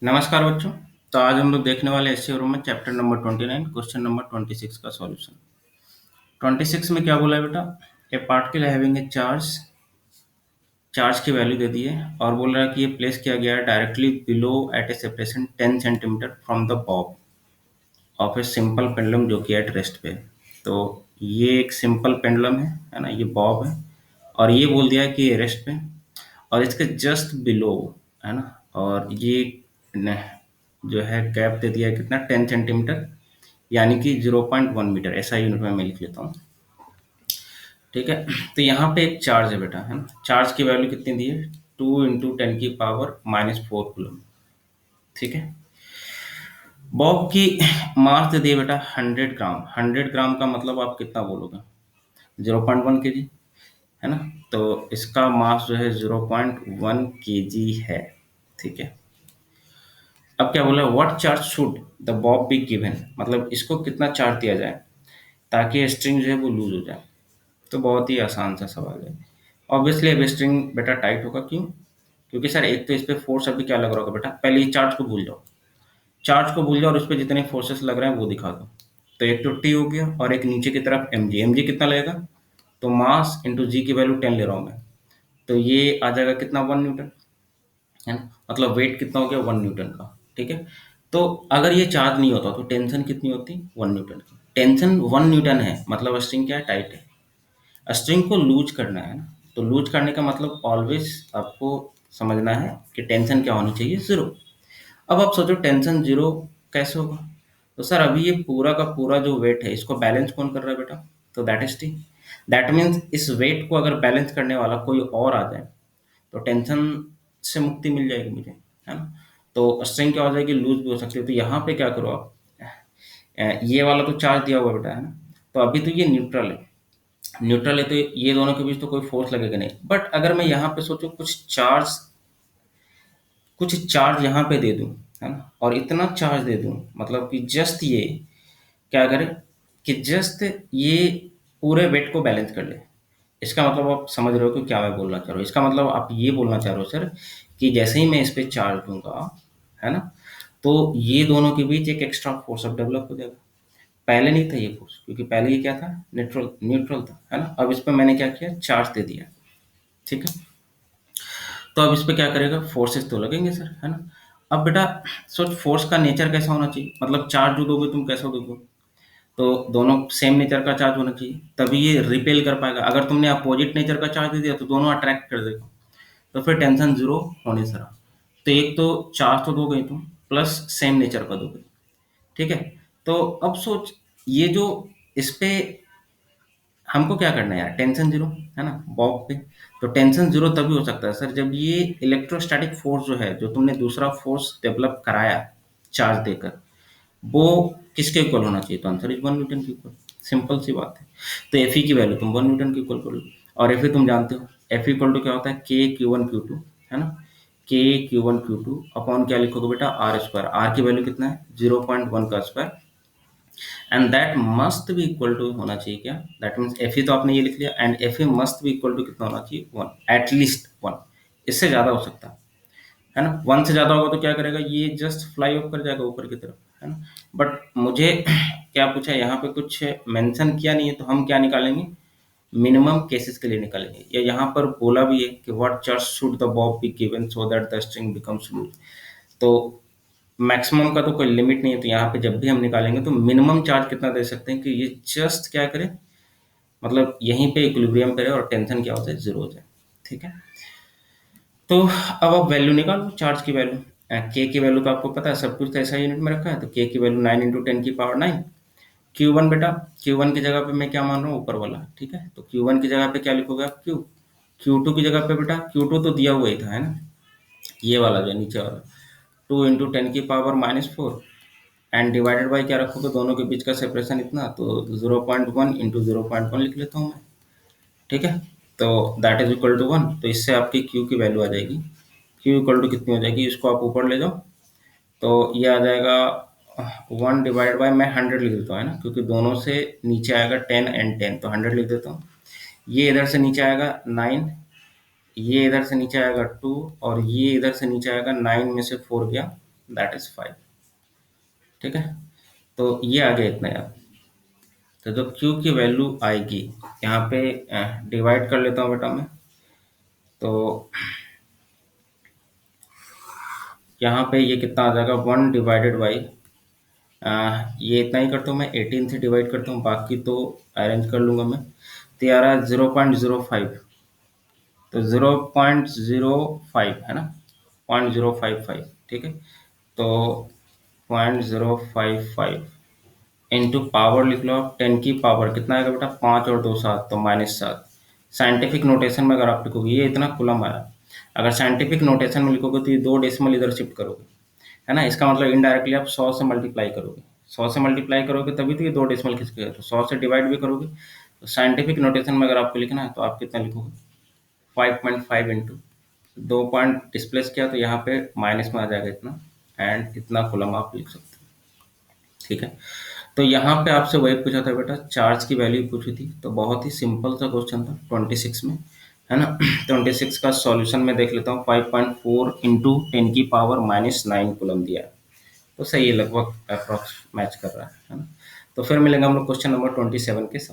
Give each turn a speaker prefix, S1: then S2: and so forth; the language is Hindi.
S1: नमस्कार बच्चों। तो आज हम लोग देखने वाले एससी में चैप्टर नंबर 29 क्वेश्चन नंबर 26 का सॉल्यूशन। 26 में क्या बोला है बेटा? ए पार्टिकल हैविंग ए चार्ज की वैल्यू दे दी है और बोल रहा है कि ये प्लेस किया गया है directly below at a separation 10 centimetre from the bob of a simple pendulum जो कि एट रेस्ट पे है। तो ये एक सिंपल पेंडुलम है ना, ये बॉब है और ये बोल दिया है कि ये रेस्ट पे और इसके जस्ट बिलो है ना, और ये न- जो है गैप दे दिया है कितना 10 सेंटीमीटर, यानी कि 0.1 मीटर, ऐसा यूनिट में मैं लिख लेता हूँ। ठीक है, तो यहाँ पे एक चार्ज है बेटा, है ना। चार्ज की वैल्यू कितनी दी है? 2 × 10⁻⁻⁴ ठीक है। बॉब की मास दे दिए बेटा 100 ग्राम। 100 ग्राम का मतलब आप कितना बोलोगे? 0.1 kg, है ना। तो इसका मास जो है 0.1 kg है। ठीक है, अब क्या बोला? What charge should the bob be given, मतलब इसको कितना चार्ज दिया जाए ताकि स्ट्रिंग जो है वो लूज हो जाए। तो बहुत ही आसान सा सवाल है। ऑब्वियसली अब स्ट्रिंग बेटा टाइट होगा, क्यों? क्योंकि सर एक तो इस पे फोर्स अभी क्या लग रहा होगा बेटा, पहले ये चार्ज को भूल जाओ। चार्ज को भूल जाओ और उस पर जितने फोर्सेस लग रहे हैं वो दिखा दो। तो एक तो टी हो गया और एक नीचे की तरफ एम जी। एम जी कितना लगेगा? तो मास इंटू जी की वैल्यू 10 ले रहा हूँ मैं, तो ये आ जाएगा कितना? 1 न्यूटन, है ना। मतलब वेट कितना हो गया? 1 न्यूटन का। ठीक है, तो अगर ये चार्ज नहीं होता तो टेंशन कितनी होती? 1 न्यूटन की। टेंशन 1 न्यूटन है, मतलब स्ट्रिंग क्या है? टाइट है। स्ट्रिंग को लूज करना है ना, तो लूज करने का मतलब ऑलवेज आपको समझना है कि टेंशन क्या होनी चाहिए? 0। अब आप सोचो टेंशन 0 कैसे होगा? तो सर अभी ये पूरा का पूरा जो वेट है इसको बैलेंस कौन कर रहा है बेटा? तो that is T. That means इस वेट को अगर बैलेंस करने वाला कोई और आ जाए तो टेंशन से मुक्ति मिल जाएगी मुझे, है ना। तो स्ट्रिंग क्या हो जाएगी? लूज भी हो सकती है। तो यहाँ पे क्या करो आप, ये वाला तो चार्ज दिया हुआ है बेटा, है ना। तो अभी तो ये न्यूट्रल है। न्यूट्रल है तो ये दोनों के बीच तो कोई फोर्स लगेगा नहीं। बट अगर मैं यहाँ पे सोचूं कुछ चार्ज यहाँ पे दे दूं, है ना, और इतना चार्ज दे दूं मतलब कि जस्ट ये क्या करे कि जस्ट ये पूरे वेट को बैलेंस कर ले। इसका मतलब आप समझ रहे हो कि क्या मैं बोलना चाह रहा हूँ? इसका मतलब आप ये बोलना चाह रहे हो सर कि जैसे ही मैं इस पे चार्ज दूंगा, है ना, तो ये दोनों के बीच एक एक्स्ट्रा फोर्स अब डेवलप हो जाएगा। पहले नहीं था ये फोर्स, क्योंकि पहले ये क्या था? न्यूट्रल न्यूट्रल था, है ना। अब इस पे मैंने क्या किया? चार्ज दे दिया। ठीक है, तो अब इस पे क्या करेगा? फोर्सेस तो लगेंगे सर, है ना। अब बेटा सोच, फोर्स का नेचर कैसा होना चाहिए? मतलब चार्ज जो दोगे तुम कैसा दोगे? तो दोनों सेम नेचर का चार्ज होना चाहिए, तभी ये रिपेल कर पाएगा। अगर तुमने अपोजिट नेचर का चार्ज दे दिया तो दोनों अट्रैक्ट कर देगा, तो फिर टेंशन 0 होने सर। तो एक तो चार्ज तो दोगे तुम, प्लस सेम नेचर का दोगे। ठीक है, तो अब सोच, ये जो इस पे हमको क्या करना है यार? टेंशन 0, है ना, बॉब पे। तो टेंशन 0 तभी हो सकता है सर जब ये इलेक्ट्रोस्टैटिक फोर्स जो है, जो तुमने दूसरा फोर्स डेवलप कराया चार्ज देकर, वो किसके इक्वल होना चाहिए? तो आंसर इज 1 न्यूटन के इक्वल। सिंपल सी बात है। तो एफ की वैल्यू तुम 1 न्यूटन के इक्वल कर लो। और एफ तुम जानते हो, एफ इक्वल टू क्या होता है? के Q1 Q2, है ना। के Q1 Q2 अपॉन क्या लिखोगे बेटा? R square. आर की वैल्यू कितना है? 0.1 का square. And that must be equal to होना चाहिए क्या? दैट मीन्स एफ तो आपने ये लिख लिया, and F must be equal to कितना होना चाहिए? 1, एटलीस्ट 1। इससे ज्यादा हो सकता है ना। 1 से ज्यादा होगा तो क्या करेगा? ये जस्ट फ्लाई ऑफ कर जाएगा ऊपर की तरफ, है ना। बट मुझे क्या पूछा है यहाँ पे? कुछ मेंशन किया नहीं है, तो हम क्या निकालेंगे? मिनिमम केसेस के लिए निकालेंगे। या यहाँ पर बोला भी है कि what charge should the bob be given so that the string becomes loose. तो मैक्सिमम का तो कोई लिमिट नहीं है, तो यहाँ पे जब भी हम निकालेंगे तो मिनिमम चार्ज कितना दे सकते हैं कि ये जस्ट क्या करे, मतलब यहीं पे इक्विलिब्रियम पे रहे और टेंशन क्या हो जाए? 0 हो जाए। ठीक है, तो अब आप वैल्यू निकालो चार्ज की वैल्यू। के की वैल्यू तो आपको पता है, सब कुछ तो ऐसा यूनिट में रखा है। तो के की वैल्यू 9 × 10⁻⁹। Q1 बेटा, Q1 की जगह पे मैं क्या मान रहा हूँ? ऊपर वाला। ठीक है, तो Q1 की जगह पे क्या लिखोगे आप? Q। Q2 की जगह पे बेटा, Q2 तो दिया हुआ ही था, है ना, ये वाला जो नीचे वाला, 2 × 10⁻⁴ एंड डिवाइडेड बाई क्या रखोगे? दोनों के बीच का सेपरेशन इतना, तो 0.1 इंटू 0.1 लिख लेता हूँ मैं। ठीक है, तो दैट इज इक्वल टू 1। तो इससे आपकी क्यू की वैल्यू आ जाएगी। क्यू इक्वल टू कितनी हो जाएगी? इसको आप ऊपर ले जाओ, तो ये आ जाएगा 1 डिवाइड बाय, मैं 100 लिख देता हूँ, है ना, क्योंकि दोनों से नीचे आएगा 10 एंड 10, तो 100 लिख देता हूँ। ये इधर से नीचे आएगा 9, ये इधर से नीचे आएगा 2, और ये इधर से नीचे आएगा 9 में से 4 गया दैट इज 5। ठीक है, तो ये आ गया इतना यार। तो जो Q की वैल्यू आएगी यहाँ पे, डिवाइड कर लेता हूँ बेटा मैं। तो यहाँ पे ये कितना आ जाएगा, 1/, ये इतना ही करता हूँ मैं, 18 से डिवाइड करता हूँ, बाकी तो अरेंज कर लूंगा मैं। तो यार 0.05, तो 0.05 है ना, 0.055। ठीक है, तो 0.055 इंटू पावर लिख लो आप, 10 की पावर कितना आएगा बेटा, 5 और 2 7, तो -7। साइंटिफिक नोटेशन में अगर आप लिखोगे ये इतना कूलम आया, अगर साइंटिफिक नोटेशन में लिखोगे तो ये 2 डेसिमल इधर शिफ्ट करोगे, है ना, इसका मतलब इनडायरेक्टली आप 100 से मल्टीप्लाई करोगे, 100 से मल्टीप्लाई करोगे तभी तो ये 2 डेसिमल खिसकेगा, तो 100 से डिवाइड भी करोगे। तो साइंटिफिक नोटेशन में अगर आपको लिखना है तो आप कितना लिखोगे, 5.5 इंटू 2 पॉइंट डिस्प्लेस किया तो यहाँ पे माइनस में आ जाएगा इतना, एंड इतना कूलम आप लिख सकते हो। ठीक है, तो यहाँ पे आपसे वही पूछा था बेटा, चार्ज की वैल्यू पूछी थी, तो बहुत ही सिंपल सा क्वेश्चन था 26 में, है ना। 26 का सॉल्यूशन में देख लेता हूँ, 5.4 इंटू 10 की पावर -9 कूलम दिया है, तो सही है, लगभग अप्रॉक्स मैच कर रहा है ना। तो फिर मिलेंगे हम लोग क्वेश्चन नंबर 27 के साथ।